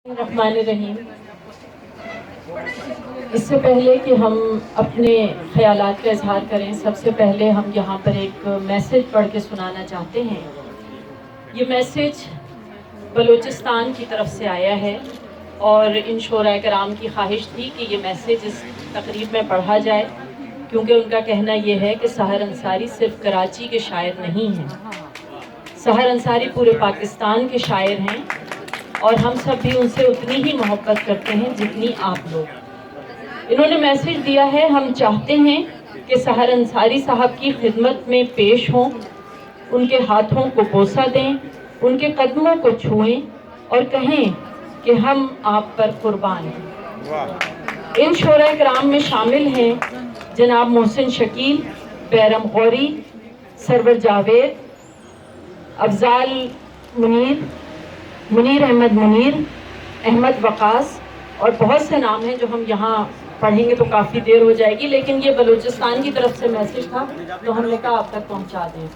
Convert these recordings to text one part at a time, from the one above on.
الرحمن الرحیم۔ اس سے پہلے کہ ہم اپنے خیالات کا اظہار کریں، سب سے پہلے ہم یہاں پر ایک میسیج پڑھ کے سنانا چاہتے ہیں۔ یہ میسیج بلوچستان کی طرف سے آیا ہے اور ان شعراء کرام کی خواہش تھی کہ یہ میسیج اس تقریب میں پڑھا جائے، کیونکہ ان کا کہنا یہ ہے کہ سحر انصاری صرف کراچی کے شاعر نہیں ہیں، سحر انصاری پورے پاکستان کے شاعر ہیں اور ہم سب بھی ان سے اتنی ہی محبت کرتے ہیں جتنی آپ لوگ۔ انہوں نے میسیج دیا ہے، ہم چاہتے ہیں کہ سحر انصاری صاحب کی خدمت میں پیش ہوں، ان کے ہاتھوں کو بوسہ دیں، ان کے قدموں کو چھوئیں اور کہیں کہ ہم آپ پر قربان ہیں۔ ان شعراء کرام میں شامل ہیں جناب محسن شکیل، بیرم غوری، سرور جاوید، افضال منیر احمد منیر، احمد وقاص اور بہت سے نام ہیں جو ہم یہاں پڑھیں گے تو کافی دیر ہو جائے گی، لیکن یہ بلوچستان کی طرف سے میسیج تھا تو ہم نے کہا آپ تک پہنچا دیں۔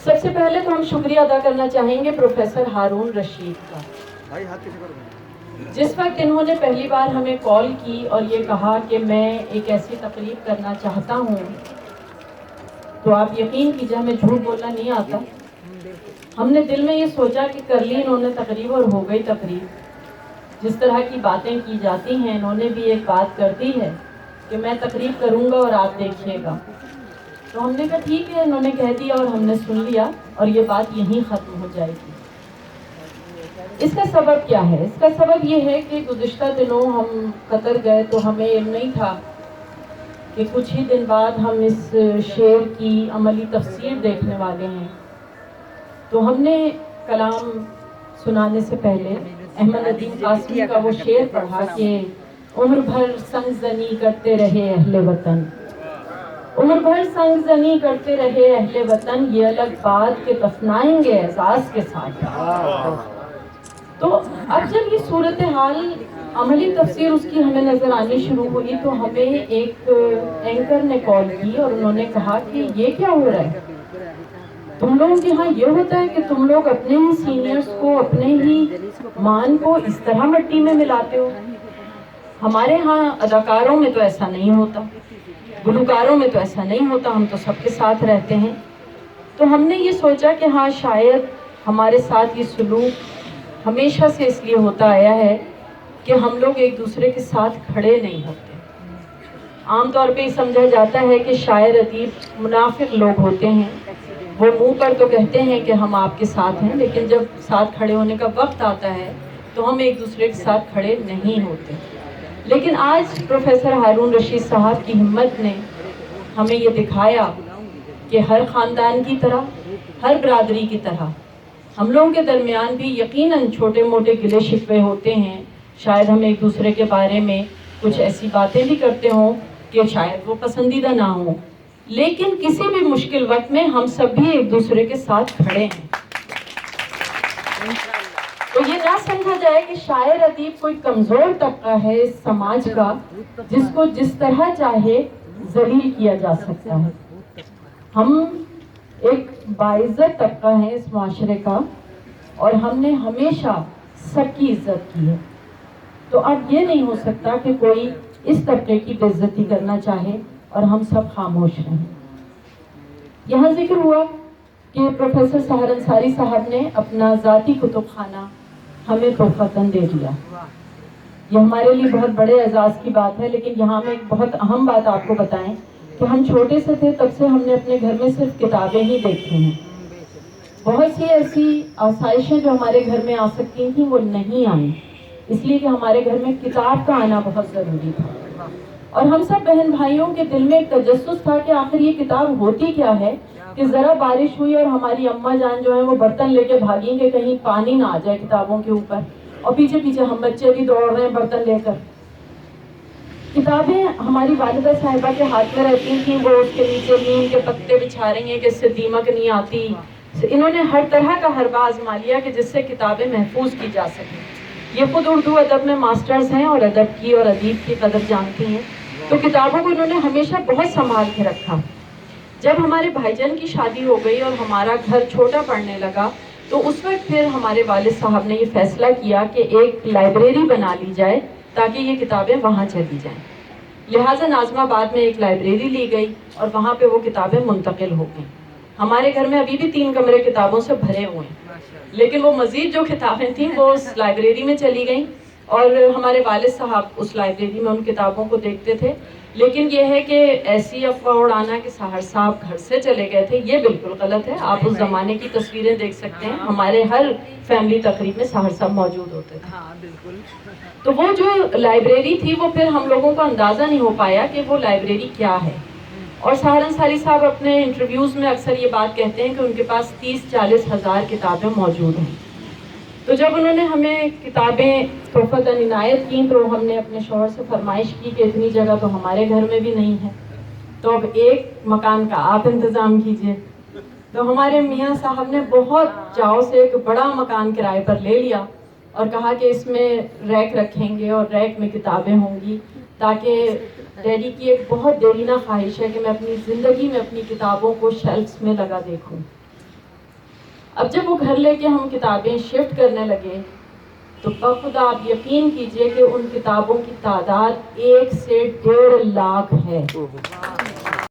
سب سے پہلے تو ہم شکریہ ادا کرنا چاہیں گے پروفیسر ہارون رشید کا۔ جس وقت انہوں نے پہلی بار ہمیں کال کی اور یہ کہا کہ میں ایک ایسی تقریب کرنا چاہتا ہوں، تو آپ یقین کیجئے ہمیں جھوٹ بولنا نہیں آتا، ہم نے دل میں یہ سوچا کہ کر لی انہوں نے تقریب اور ہو گئی تقریب۔ جس طرح کی باتیں کی جاتی ہیں انہوں نے بھی ایک بات کر دی ہے کہ میں تقریب کروں گا اور آپ دیکھیے گا، تو ہم نے کہا ٹھیک ہے، انہوں نے کہہ دیا اور ہم نے سن لیا اور یہ بات یہیں ختم ہو جائے گی۔ اس کا سبب کیا ہے؟ اس کا سبب یہ ہے کہ گزشتہ دنوں ہم قطر گئے تو ہمیں علم نہیں تھا کہ کچھ ہی دن بعد ہم اس شعر کی عملی تفسیر دیکھنے والے ہیں، تو ہم نے کلام سنانے سے پہلے احمد ندیم قاسمی کا وہ شعر پڑھا کہ عمر بھر سنگ زنی کرتے رہے اہل وطن، عمر بھر سنگ زنی کرتے رہے اہل وطن، یہ الگ بات کہ دفنائیں گے اعزاز کے ساتھ۔ تو اب جب یہ صورتحال عملی تفسیر اس کی ہمیں نظر آنی شروع ہوئی تو ہمیں ایک اینکر نے کال کی اور انہوں نے کہا کہ یہ کیا ہو رہا ہے، تم لوگوں کے ہاں یہ ہوتا ہے کہ تم لوگ اپنے ہی سینئرز کو، اپنے ہی مان کو اس طرح مٹی میں ملاتے ہو؟ ہمارے ہاں اداکاروں میں تو ایسا نہیں ہوتا، گلوکاروں میں تو ایسا نہیں ہوتا، ہم تو سب کے ساتھ رہتے ہیں۔ تو ہم نے یہ سوچا کہ ہاں شاید ہمارے ساتھ یہ سلوک ہمیشہ سے اس لیے ہوتا آیا ہے کہ ہم لوگ ایک دوسرے کے ساتھ کھڑے نہیں ہوتے۔ عام طور پہ یہ سمجھا جاتا ہے کہ شاعر ادیب منافق لوگ ہوتے ہیں، وہ منہ پر تو کہتے ہیں کہ ہم آپ کے ساتھ ہیں، لیکن جب ساتھ کھڑے ہونے کا وقت آتا ہے تو ہم ایک دوسرے کے ساتھ کھڑے نہیں ہوتے۔ لیکن آج پروفیسر ہارون رشید صاحب کی ہمت نے ہمیں یہ دکھایا کہ ہر خاندان کی طرح، ہر برادری کی طرح ہم لوگوں کے درمیان بھی یقیناً چھوٹے موٹے گلے شکوے ہوتے ہیں، شاید ہم ایک دوسرے کے بارے میں کچھ ایسی باتیں بھی کرتے ہوں کہ شاید وہ پسندیدہ نہ ہوں، لیکن کسی بھی مشکل وقت میں ہم سب بھی ایک دوسرے کے ساتھ کھڑے ہیں۔ تو یہ نہ سمجھا جائے کہ شاعر ادیب کوئی کمزور طبقہ ہے اس سماج کا جس کو جس طرح چاہے ذلیل کیا جا سکتا ہے۔ ہم ایک باعزت طبقہ ہے اس معاشرے کا اور ہم نے ہمیشہ سب کی عزت کی ہے، تو اب یہ نہیں ہو سکتا کہ کوئی اس طبقے کی بے عزتی کرنا چاہے اور ہم سب خاموش رہیں۔ یہاں ذکر ہوا کہ پروفیسر سحر انصاری صاحب نے اپنا ذاتی کتب خانہ ہمیں تحفتاً دے دیا۔ یہ ہمارے لیے بہت بڑے اعزاز کی بات ہے، لیکن یہاں میں ایک بہت اہم بات آپ کو بتائیں کہ ہم چھوٹے سے تھے تب سے ہم نے اپنے گھر میں صرف کتابیں ہی دیکھی ہیں۔ بہت سی ایسی آسائشیں جو ہمارے گھر میں آ سکتی تھیں وہ نہیں آئیں، اس لیے کہ ہمارے گھر میں کتاب کا آنا بہت ضروری تھا، اور ہم سب بہن بھائیوں کے دل میں ایک تجسس تھا کہ آخر یہ کتاب ہوتی کیا ہے کہ ذرا بارش ہوئی اور ہماری اماں جان جو ہیں وہ برتن لے کے بھاگیں کہ کہیں پانی نہ آ جائے کتابوں کے اوپر، اور پیچھے پیچھے ہم بچے بھی دوڑ رہے ہیں برتن لے کر۔ کتابیں ہماری والدہ صاحبہ کے ہاتھ میں رہتی تھیں، وہ اس کے نیچے نیم کے پتے بچھا رہی ہیں کہ اس سے دیمک نہیں آتی۔ انہوں نے ہر طرح کا حربہ آزما لیا کہ جس سے کتابیں محفوظ کی جا سکیں۔ یہ خود اردو ادب میں ماسٹرز ہیں اور ادب کی اور ادیب کی قدر جانتی ہیں، تو کتابوں کو انہوں نے ہمیشہ بہت سنبھال کے رکھا۔ جب ہمارے بھائی جان کی شادی ہو گئی اور ہمارا گھر چھوٹا پڑنے لگا تو اس وقت پھر ہمارے والد صاحب نے یہ فیصلہ کیا کہ ایک لائبریری بنا لی جائے تاکہ یہ کتابیں وہاں چلی جائیں. لہٰذا ناظم آباد میں ایک لائبریری لی گئی اور وہاں پہ وہ کتابیں منتقل ہو گئیں. ہمارے گھر میں ابھی بھی 3 کمرے کتابوں سے بھرے ہوئے ہیں، لیکن وہ مزید جو کتابیں تھیں وہ اس لائبریری میں چلی گئیں اور ہمارے والد صاحب اس لائبریری میں ان کتابوں کو دیکھتے تھے. لیکن یہ ہے کہ ایسی افواہ اڑانا کہ ساحر صاحب گھر سے چلے گئے تھے، یہ بالکل غلط ہے. آپ اس زمانے کی تصویریں دیکھ سکتے ہیں، ہمارے ہر فیملی تقریب میں ساحر صاحب موجود ہوتے تھے. تو وہ جو لائبریری تھی وہ پھر ہم لوگوں کو اندازہ نہیں ہو پایا کہ وہ لائبریری کیا ہے. اور ساحر انصاری صاحب اپنے انٹرویوز میں اکثر یہ بات کہتے ہیں کہ ان کے پاس 30-40 ہزار کتابیں موجود ہیں. تو جب انہوں نے ہمیں کتابیں تحفۃً عنایت کی تو ہم نے اپنے شوہر سے فرمائش کی کہ اتنی جگہ تو ہمارے گھر میں بھی نہیں ہے، تو اب ایک مکان کا آپ انتظام کیجئے. تو ہمارے میاں صاحب نے بہت چاؤ سے ایک بڑا مکان کرائے پر لے لیا اور کہا کہ اس میں ریک رکھیں گے اور ریک میں کتابیں ہوں گی، تاکہ ڈیڈی کی ایک بہت دیرینہ خواہش ہے کہ میں اپنی زندگی میں اپنی کتابوں کو شیلفز میں لگا دیکھوں. اب جب وہ گھر لے کے ہم کتابیں شفٹ کرنے لگے تو بخدا آپ یقین کیجئے کہ ان کتابوں کی تعداد 1 سے 1.5 لاکھ ہے.